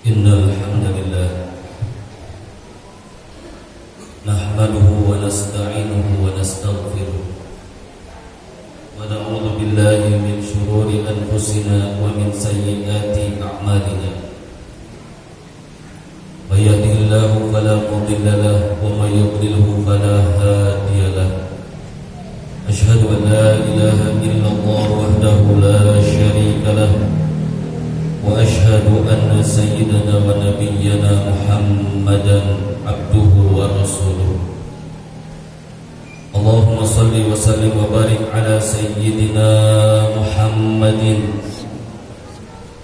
Innal hamdalillah nahmaduhu wa nasta'inuhu wa nastaghfiruh wa na'udzu billahi min shururi anfusina wa min sayyiati a'malina. May yahdihillahu fala mudilla lahu wa may yudlilhu fala hadiya lahu. Asyhadu an la ilaha illallah wahdahu la syarika lahu wa asyhadu anna sayyidana wa nabiyyana Muhammadan abduhu wa rasuluh. Allahumma salli wa sallim wa barik ala sayyidina Muhammadin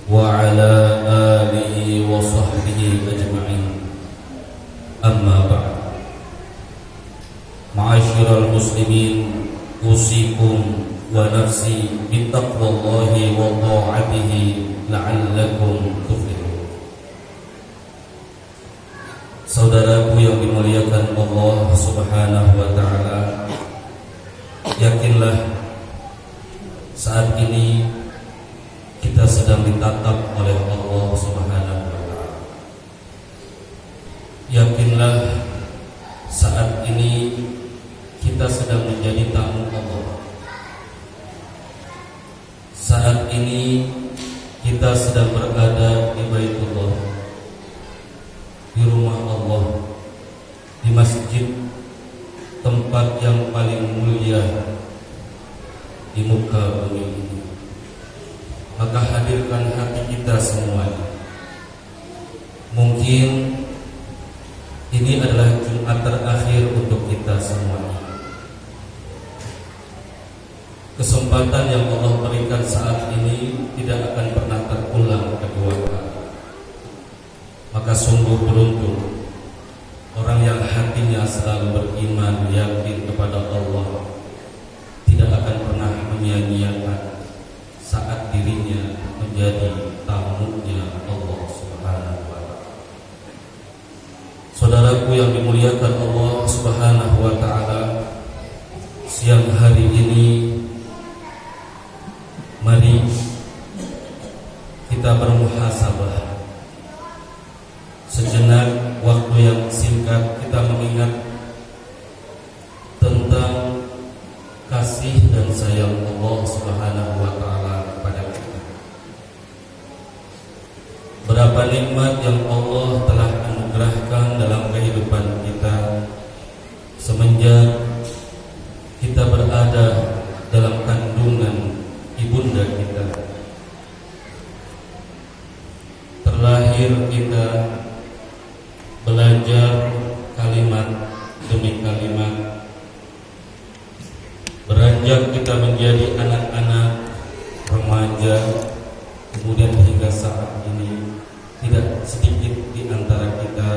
wa ala alihi wa sahbihi ajma'in. Amma ba'd. Ma'asyiral muslimin, usikum wa nafsi bittaqwallahi wa ta'atihi la'allakum tuflihun. Saudaraku yang dimuliakan Allah Subhanahu wa ta'ala, yakinlah saat ini kita sedang ditatap oleh Allah Subhanahu wa ta'ala. Yakinlah saat ini kita sedang menjadi tamu Allah. Saat ini kita sedang berada di Baitullah, di rumah Allah, di masjid, tempat yang paling mulia di muka bumi ini. Maka hadirkan hati kita semuanya. Mungkin ini adalah Jumat terakhir untuk kita semuanya. Kesempatan yang Allah berikan saat ini tidak akan pernah terulang kedua kali. Maka sungguh beruntung orang yang hatinya selalu beriman, yakin kepada Allah, tidak akan pernah menyia-nyiakan saat dirinya menjadi tamunya Allah Subhanahu wa ta'ala. Saudaraku yang dimuliakan Allah Subhanahu wa ta'ala, siang hari ini mari kita bermuhasabah. Sejenak waktu yang singkat kita mengingat tentang kasih dan sayang Allah Subhanahu wa ta'ala kepada kita. Berapa nikmat yang Allah telah anugerahkan dalam kehidupan kita semenjak kita berada dalam kandungan ibunda kita. Terlahir kita belajar kalimat demi kalimat. Beranjak kita menjadi anak-anak, remaja, kemudian hingga saat ini tidak sedikit di antara kita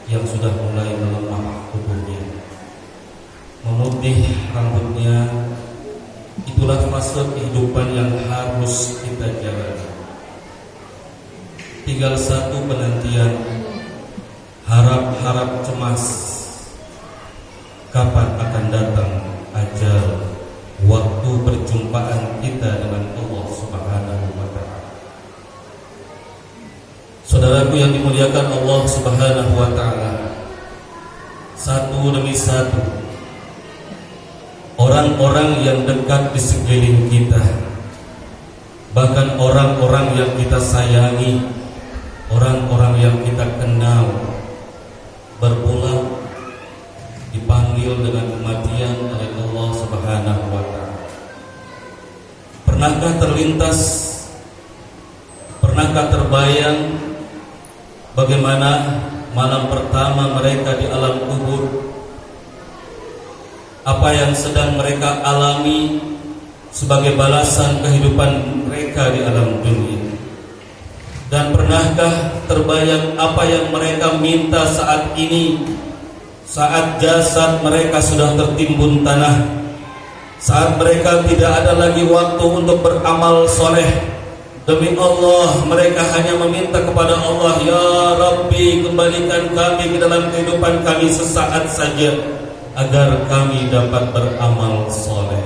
yang sudah mulai melemah tubuhnya, memutih rambutnya. Itulah fase kehidupan yang harus kita jalani. Tinggal satu penantian, harap-harap cemas, kapan akan datang ajal, waktu perjumpaan kita dengan Allah Subhanahu wa ta'ala. Saudaraku yang dimuliakan Allah Subhanahu wa ta'ala, satu demi satu orang-orang yang dekat di sekeliling kita, bahkan orang-orang yang kita sayangi, orang-orang yang kita kenal, berpulang dipanggil dengan kematian oleh Allah Subhanahu wa ta'ala. Pernahkah terlintas, pernahkah terbayang bagaimana malam pertama mereka di alam kubur, apa yang sedang mereka alami sebagai balasan kehidupan mereka di alam dunia? Dan pernahkah terbayang apa yang mereka minta saat ini, saat jasad mereka sudah tertimbun tanah, saat mereka tidak ada lagi waktu untuk beramal soleh? Demi Allah, mereka hanya meminta kepada Allah, ya Rabbi, kembalikan kami ke dalam kehidupan kami sesaat saja, agar kami dapat beramal soleh.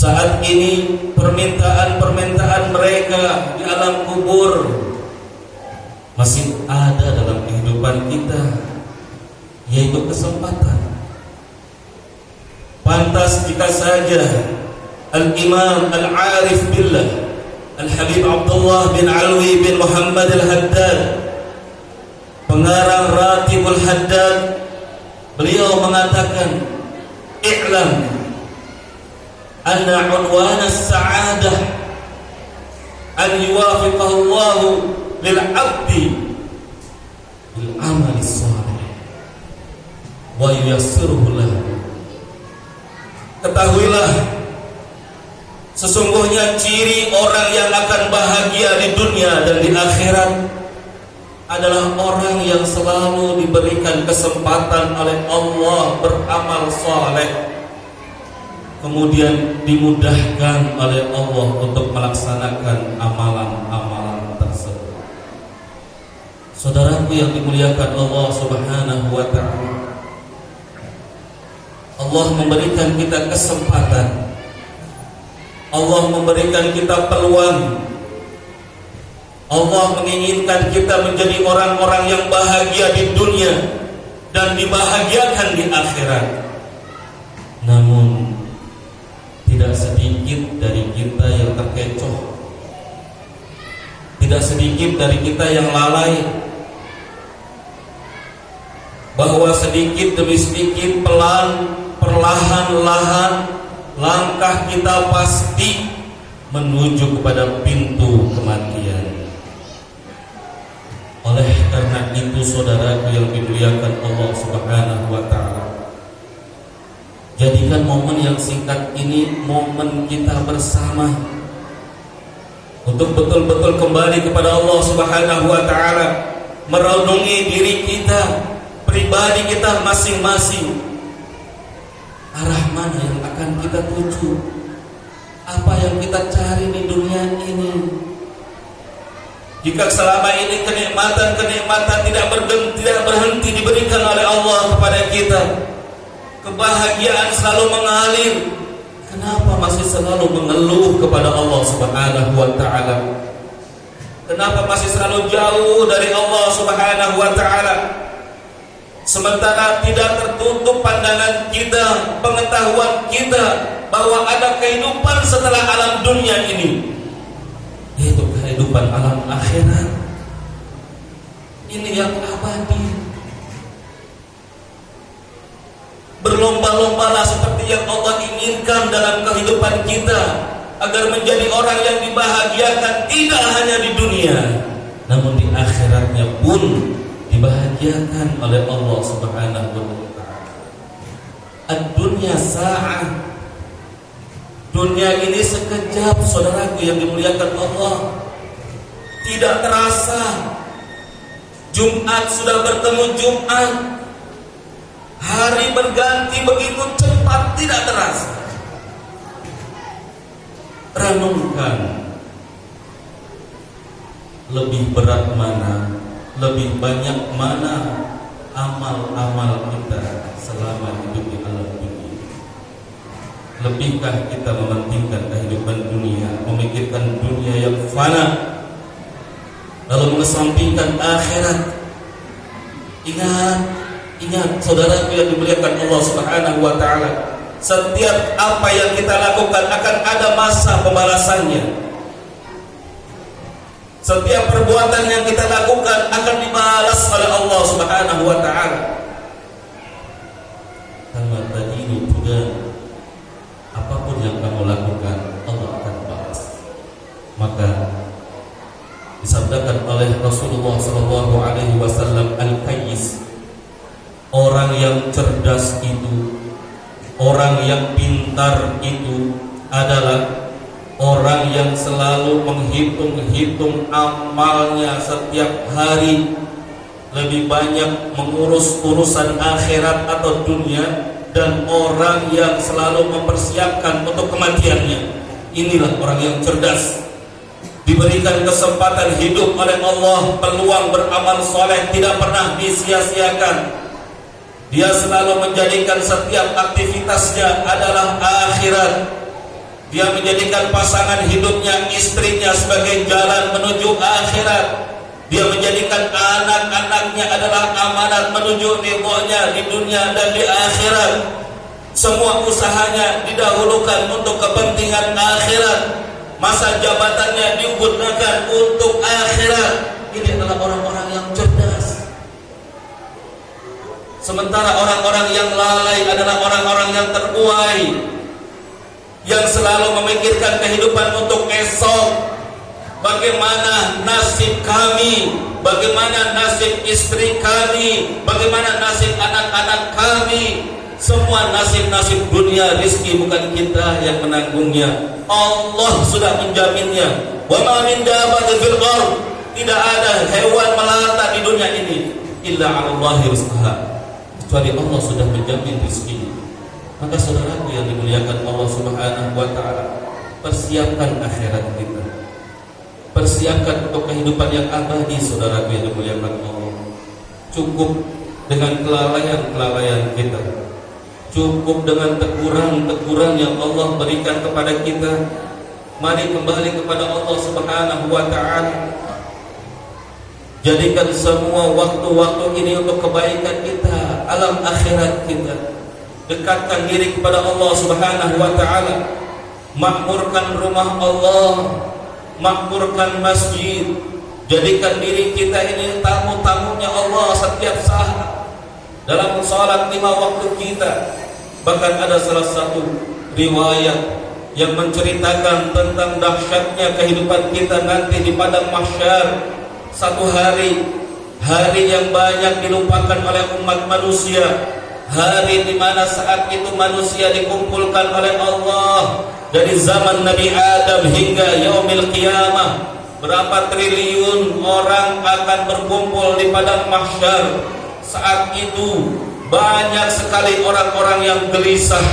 Saat ini permintaan mereka di alam kubur masih ada dalam kehidupan kita, yaitu kesempatan. Pantas jika saja Al-Imam Al-Arif Billah Al-Habib Abdullah bin Alwi bin Muhammad Al-Haddad, pengarang Ratibul Haddad, beliau mengatakan, "I'lam anna unwan as-sa'adah an yuwafiqahu Allah lil 'abdi bil 'amal as-salih wa yuyassiruhu lahu." Ketahuilah, sesungguhnya ciri orang yang akan bahagia di dunia dan di akhirat adalah orang yang selalu diberikan kesempatan oleh Allah beramal saleh, kemudian dimudahkan oleh Allah untuk melaksanakan amalan-amalan tersebut. Saudaraku yang dimuliakan Allah Subhanahu wa ta'ala, Allah memberikan kita kesempatan, Allah memberikan kita peluang, Allah menginginkan kita menjadi orang-orang yang bahagia di dunia dan dibahagiakan di akhirat. Namun tidak sedikit dari kita yang terkecoh, tidak sedikit dari kita yang lalai, bahwa sedikit demi sedikit, perlahan-lahan langkah kita pasti menuju kepada pintu kematian. Oleh karena itu, saudaraku yang dimuliakan Allah Subhanahu wa ta'ala, jadikan momen yang singkat ini momen kita bersama untuk betul-betul kembali kepada Allah Subhanahu wa ta'ala, merenungi diri kita, pribadi kita masing-masing. Arah mana yang akan kita tuju? Apa yang kita cari di dunia ini? Jika selama ini kenikmatan-kenikmatan tidak berhenti diberikan oleh Allah kepada kita, kebahagiaan selalu mengalir, kenapa masih selalu mengeluh kepada Allah Subhanahu wa ta'ala? Kenapa masih selalu jauh dari Allah Subhanahu wa ta'ala? Sementara tidak tertutup pandangan kita, pengetahuan kita bahwa ada kehidupan setelah alam dunia ini, yaitu kehidupan alam akhirat. Ini yang abadi. Berlomba-lombalah seperti yang Allah inginkan dalam kehidupan kita, agar menjadi orang yang dibahagiakan tidak hanya di dunia, namun di akhiratnya pun dibahagiakan oleh Allah Subhanahu wa ta'ala. Ad-dunya sa'ah. Dunia ini sekejap, saudaraku yang dimuliakan Allah. Tidak terasa Jumat sudah bertemu Jumat, hari berganti begitu cepat, tidak terasa. Renungkan, lebih berat mana, lebih banyak mana amal-amal kita selama hidup di alam dunia? Lebihkah kita mementingkan kehidupan dunia, memikirkan dunia yang fana, lalu mengesampingkan akhirat? Ingat saudaraku yang dimuliakan Allah Subhanahu wa ta'ala, setiap apa yang kita lakukan akan ada masa pembalasannya. Setiap perbuatan yang kita lakukan akan dibalas oleh Allah Subhanahu wa ta'ala. Kama tadinu tudan, apapun yang kamu lakukan Allah akan balas. Maka disabdakan oleh Rasulullah sallallahu alaihi wasallam, al-qayyis, orang yang cerdas itu, orang yang pintar itu adalah orang yang selalu menghitung-hitung amalnya setiap hari, lebih banyak mengurus urusan akhirat atau dunia, dan orang yang selalu mempersiapkan untuk kematiannya. Inilah orang yang cerdas, diberikan kesempatan hidup oleh Allah, peluang beramal soleh tidak pernah disia-siakan. Dia selalu menjadikan setiap aktivitasnya adalah akhirat. Dia menjadikan pasangan hidupnya, istrinya sebagai jalan menuju akhirat. Dia menjadikan anak-anaknya adalah amanat menuju ridhonya di dunia dan di akhirat. Semua usahanya didahulukan untuk kepentingan akhirat. Masa jabatannya digunakan untuk akhirat. Ini adalah orang-orang yang cerdas. Sementara orang-orang yang lalai adalah orang-orang yang terbuai, yang selalu memikirkan kehidupan untuk esok. Bagaimana nasib kami, bagaimana nasib istri kami, bagaimana nasib anak-anak kami. Semua nasib-nasib dunia, rizki bukan kita yang menanggungnya. Allah sudah menjaminnya. Wa ma min dabbatin fil ardh, tidak ada hewan melata di dunia ini illa 'alallahi rizqaha, kecuali Allah sudah menjamin rizkinya. Maka saudaraku yang dimuliakan Allah Subhanahu wa taala, persiapkan akhirat kita. Persiapkan untuk kehidupan yang abadi, saudaraku yang dimuliakan Allah. Cukup dengan kelalaian-kelalaian kita. Cukup dengan teguran-teguran yang Allah berikan kepada kita. Mari kembali kepada Allah Subhanahu wa taala. Jadikan semua waktu-waktu ini untuk kebaikan kita, alam akhirat kita. Dekatkan diri kepada Allah Subhanahu wa taala. Makmurkan rumah Allah, makmurkan masjid. Jadikan diri kita ini tamu-tamunya Allah setiap saat dalam salat 5 waktu kita. Bahkan ada salah satu riwayat yang menceritakan tentang dahsyatnya kehidupan kita nanti di padang mahsyar. Satu hari yang banyak dilupakan oleh umat manusia. Hari di mana saat itu manusia dikumpulkan oleh Allah dari zaman Nabi Adam hingga yaumil qiyamah. Berapa triliun orang akan berkumpul di padang mahsyar. Saat itu banyak sekali orang-orang yang gelisah,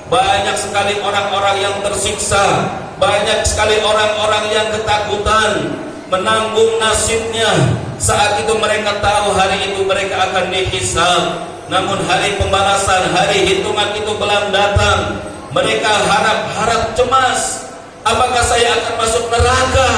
banyak sekali orang-orang yang tersiksa, banyak sekali orang-orang yang ketakutan menanggung nasibnya. Saat itu mereka tahu hari itu mereka akan dihisab. Namun hari pembalasan, hari hitungan itu belum datang. Mereka harap-harap cemas, apakah saya akan masuk neraka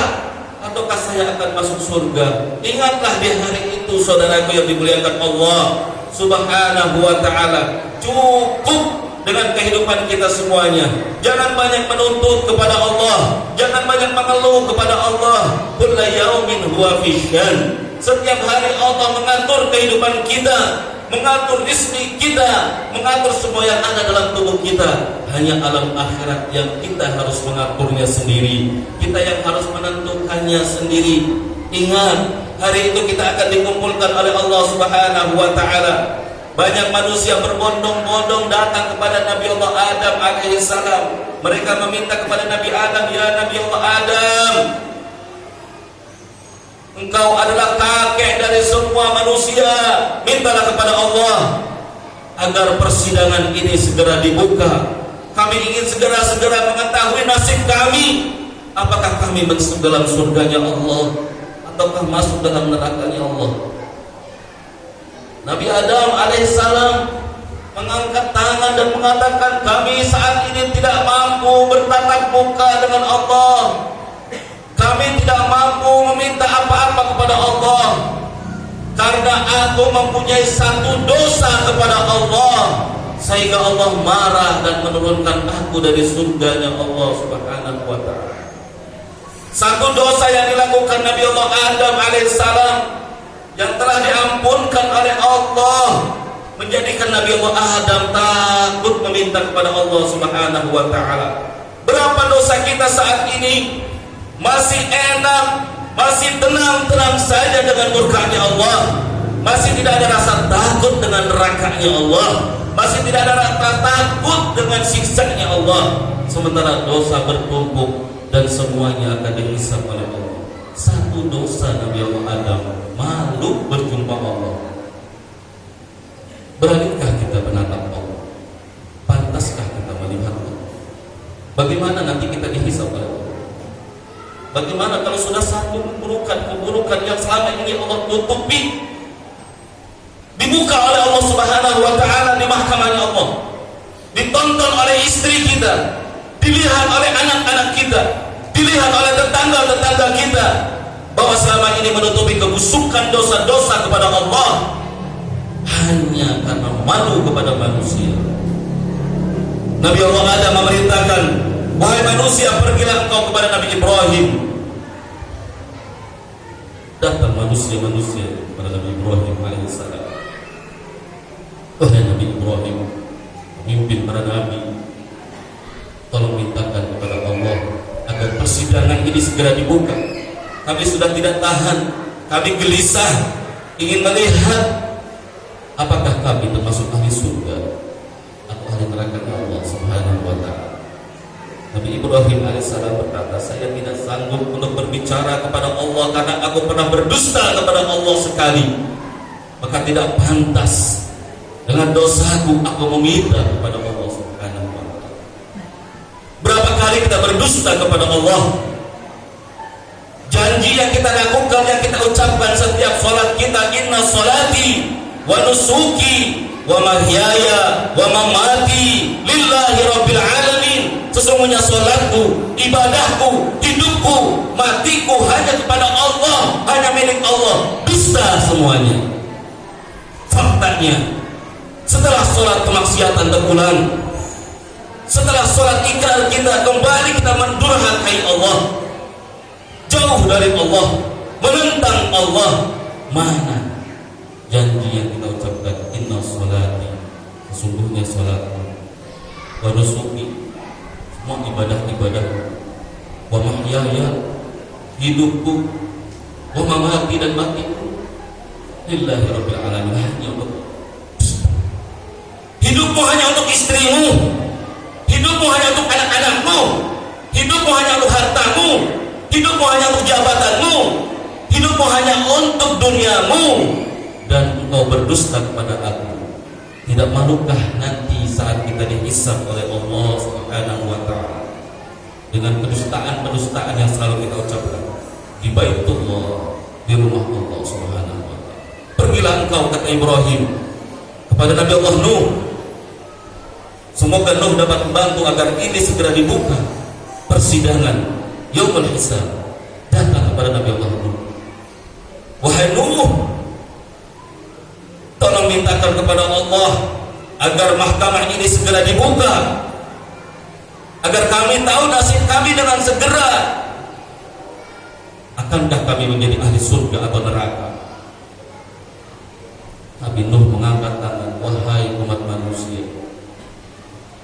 ataukah saya akan masuk surga. Ingatlah di hari itu, saudaraku yang dimuliakan Allah Subhanahu wa ta'ala. Cukup dengan kehidupan kita semuanya. Jangan banyak menuntut kepada Allah, jangan banyak mengeluh kepada Allah. Kullu yaumin huwa fi syan. Setiap hari Allah mengatur kehidupan kita, mengatur rizki kita, mengatur semua yang ada dalam tubuh kita. Hanya alam akhirat yang kita harus mengaturnya sendiri, kita yang harus menentukannya sendiri. Ingat, hari itu kita akan dikumpulkan oleh Allah Subhanahu wa ta'ala. Banyak manusia berbondong-bondong datang kepada Nabi Allah Adam alaihissalam. Mereka meminta kepada Nabi Adam, ya Nabi Allah Adam, engkau adalah kakek dari semua manusia. Mintalah kepada Allah agar persidangan ini segera dibuka. Kami ingin segera-segera mengetahui nasib kami. Apakah kami masuk dalam surganya Allah ataukah masuk dalam nerakanya Allah? Nabi Adam alaihissalam mengangkat tangan dan mengatakan, kami saat ini tidak mampu bertatap muka dengan Allah. Kami tidak mampu meminta apa-apa kepada Allah, karena aku mempunyai satu dosa kepada Allah, sehingga Allah marah dan menurunkan aku dari surganya Allah Subhanahu wa ta'ala. Satu dosa yang dilakukan Nabi Allah Adam alaihissalam yang telah diampunkan oleh Allah, menjadikan Nabi Allah Adam takut meminta kepada Allah Subhanahu wa ta'ala. Berapa dosa kita saat ini masih enak, masih tenang-tenang saja dengan murkanya Allah, masih tidak ada rasa takut dengan nerakanya Allah, masih tidak ada rasa takut dengan siksanya Allah. Sementara dosa bertumpuk dan semuanya akan dihisab oleh Allah. Satu dosa Nabi Allah Adam malu berjumpa Allah. Beranikah kita menatap Allah? Pantaskah kita melihat Allah? Bagaimana nanti kita dihisab oleh Allah? Bagaimana kalau sudah satu keburukan yang selama ini Allah tutupi, dibuka oleh Allah Subhanahu wa ta'ala di mahkamahnya Allah, ditonton oleh istri kita, dilihat oleh anak-anak kita, dilihat oleh tetangga-tetangga kita, bahwa selama ini menutupi kebusukan dosa-dosa kepada Allah hanya karena malu kepada manusia. Nabi Allah Adam memerintahkan, wahai manusia, pergilah engkau kepada Nabi Ibrahim. Datang manusia-manusia kepada Nabi Ibrahim alaihissalam. Wahai Nabi Ibrahim, pemimpin para nabi, tolong mintakan kepada Allah agar persidangan ini segera dibuka. Kami sudah tidak tahan, kami gelisah, ingin melihat apakah kami termasuk ahli surga atau ahli neraka Allah Subhanahu wa ta'ala. Nabi Ibrahim alaihissalam berkata, saya tidak sanggup untuk berbicara kepada Allah karena aku pernah berdusta kepada Allah sekali. Maka tidak pantas dengan dosaku aku meminta kepada Allah Subhanahu wa ta'ala. Berapa kali kita berdusta kepada Allah? Janji yang kita lakukan, yang kita ucapkan setiap salat kita, inna salati wa nusuki wa mahyaya wa mamati lillahi rabbil alamin. Sesungguhnya salatku, ibadahku, hidupku, matiku hanya kepada Allah, hanya milik Allah. Dusta semuanya. Faktanya, setelah salat kemaksiatan terulang, setelah salat ikrar kita kembali kita mendurhakai Allah, jauh dari Allah, menentang Allah. Mana janji yang kita ucapkan, inna sholati, sesungguhnya sholatku, wa nusuki, semua ibadah-ibadahku, wa mahyaya, hidupku, wa mamati, dan matiku lillahi rabbil alamin, hanya untuk hidupmu, hanya untuk istrimu, hidupmu hanya untuk anak-anakmu, hidupmu hanya untuk hartamu, hidupmu hanya untuk jabatanmu, hidupmu hanya untuk duniamu, dan engkau berdusta kepada aku. Tidak malukah nanti saat kita dihisab oleh Allah Subhanahu wa ta'ala dengan kedustaan-kedustaan yang selalu kita ucapkan di Baitullah, di rumah Allah Subhanahu wa ta'ala. Pergilah engkau, kata Ibrahim kepada Nabi Allah Nuh, semoga Nuh dapat membantu agar ini segera dibuka persidangan Yaumul Hisab. Datang kepada Nabi Allah Nuh, wahai Nuh, tolong mintakan kepada Allah agar mahkamah ini segera dibuka, agar kami tahu nasib kami dengan segera. Akankah kami menjadi ahli surga atau neraka? Nabi Nuh mengangkat tangan, wahai umat manusia,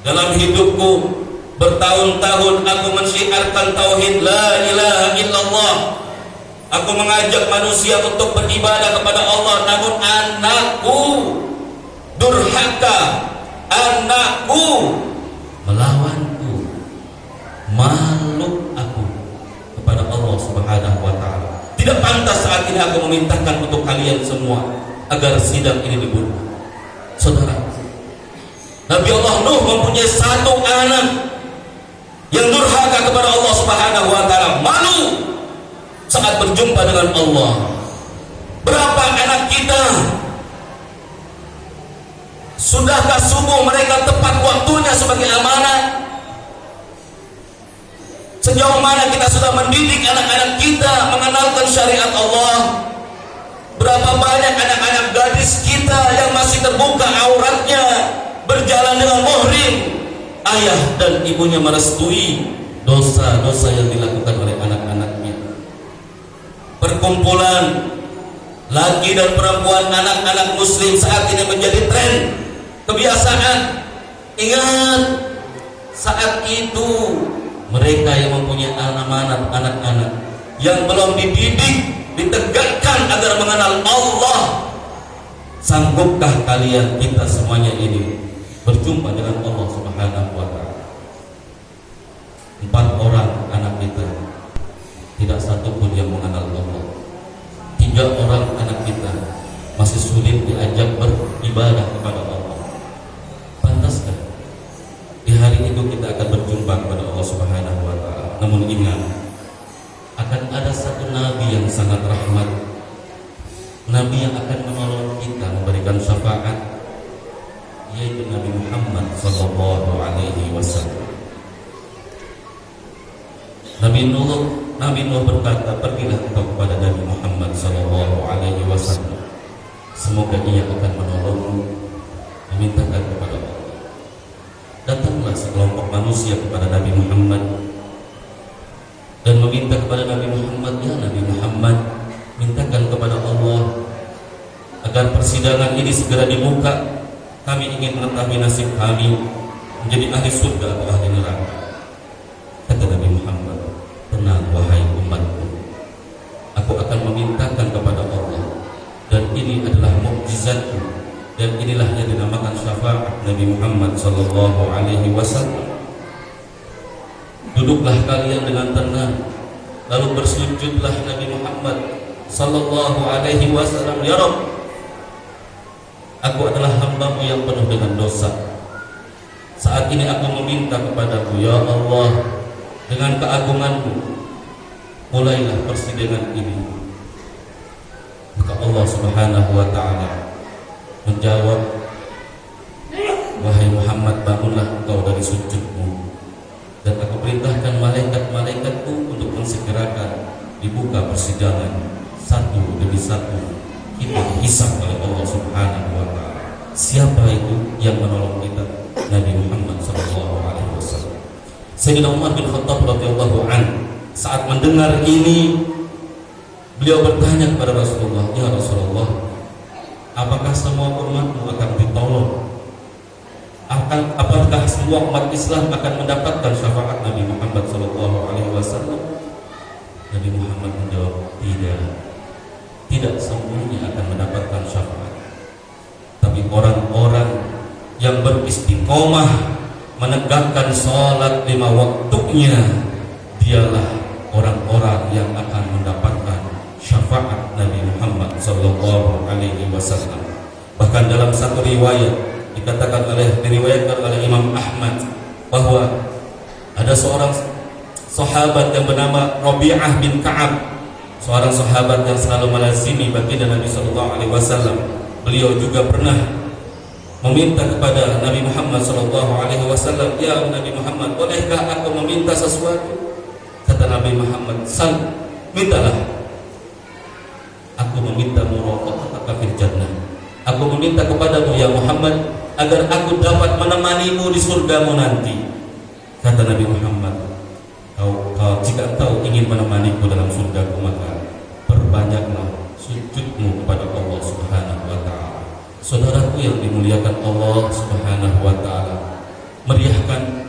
dalam hidupku bertahun-tahun aku mensyiarkan tauhid la ilaha illallah. Aku mengajak manusia untuk beribadah kepada Allah, namun anakku durhaka, anakku melawanku, makhluk aku kepada Allah Subhanahu wa ta'ala. Tidak pantas saat ini aku memintakan untuk kalian semua agar sidang ini dibuka. Saudara, Nabi Allah Nuh mempunyai satu anak yang durhaka kepada Allah Subhanahu wa ta'ala, malu saat berjumpa dengan Allah. Berapa anak kita, sudahkah subuh mereka tepat waktunya sebagai amanah? Sejauh mana kita sudah mendidik anak-anak kita mengenalkan syariat Allah? Berapa banyak anak-anak gadis kita yang masih terbuka auratnya, berjalan dengan muhrim, ayah dan ibunya merestui dosa-dosa yang dilakukan oleh anak-anaknya. Perkumpulan laki dan perempuan anak-anak muslim saat ini menjadi tren, kebiasaan. Ingat, saat itu mereka yang mempunyai amanat anak-anak yang belum dididik, ditegakkan agar mengenal Allah. Sanggupkah kalian, kita semuanya ini berjumpa dengan Allah Subhanahu wa ta'ala? 4 orang anak kita, tidak satu pun yang mengenal Allah. 3 orang anak kita masih sulit diajak beribadah kepada Allah. Pantaskah di hari itu kita akan berjumpa kepada Allah Subhanahu wa ta'ala? Namun ingat, akan ada satu nabi yang sangat rahmat, nabi yang akan menolong kita, memberikan syafaat, yaitu Nabi Muhammad sallallahu alaihi wasallam. Nabi Nuh berkata, pergilah engkau kepada Nabi Muhammad sallallahu alaihi wasallam. Semoga ia akan menolongmu, memintakan kepada Allah. Datanglah sekelompok manusia kepada Nabi Muhammad dan meminta kepada Nabi Muhammad, ya Nabi Muhammad, mintakan kepada Allah agar persidangan ini segera dibuka. Kami ingin mengetahui nasib kami, menjadi ahli surga atau ahli neraka. Kata Nabi Muhammad, tenang wahai umatku, aku akan memintakan kepada Allah, dan ini adalah mukjizatku, dan inilah yang dinamakan syafaat Nabi Muhammad sallallahu alaihi wasallam. Duduklah kalian dengan tenang, lalu bersujudlah Nabi Muhammad sallallahu alaihi wasallam, ya Rabb, aku adalah hamba-Mu yang penuh dengan dosa. Saat ini aku meminta kepadamu, ya Allah, dengan keagungan-Mu, mulailah persidangan ini. Maka Allah Subhanahu wa ta'ala menjawab, wahai Muhammad, bangunlah engkau dari sujudmu, dan aku perintahkan malaikat-malaikatku untuk mensegerakan dibuka persidangan satu demi satu. Kita dihisab oleh Allah Subhanahu wa ta'ala. Siapa itu yang menolong kita? Nabi Muhammad sallallahu alaihi wasallam. Sayyidina Umar bin Khattab radhiyallahu anhu saat mendengar ini, beliau bertanya kepada Rasulullah, ya Rasulullah, apakah semua umatmu akan ditolong? Apakah semua umat Islam akan mendapatkan syafaat Nabi Muhammad sallallahu alaihi wasallam? Nabi Muhammad menjawab, tidak semuanya akan mendapatkan syafaat, tapi orang-orang yang beristiqomah menegakkan sholat 5 waktunya, dialah orang-orang yang akan mendapatkan syafaat Nabi Muhammad sallallahu alaihi wasallam. Bahkan dalam satu riwayat diriwayatkan oleh Imam Ahmad bahwa ada seorang sahabat yang bernama Rabi'ah bin Ka'ab, seorang sahabat yang selalu melazimi baginda Nabi sallallahu alaihi wasallam. Beliau juga pernah meminta kepada Nabi Muhammad sallallahu alaihi wasallam, ya Nabi Muhammad, bolehkah aku meminta sesuatu? Kata Nabi Muhammad, sal, mintalah. Aku meminta muraqabah fil jannah. Aku meminta kepadamu ya Muhammad agar aku dapat menemanimu di surgamu nanti. Kata Nabi Muhammad, jika engkau ingin menemaniku dalam surgaku, maka perbanyaklah sujudmu kepada Allah Subhanahu wa ta'ala. Saudaraku yang dimuliakan Allah Subhanahu wa ta'ala, meriahkan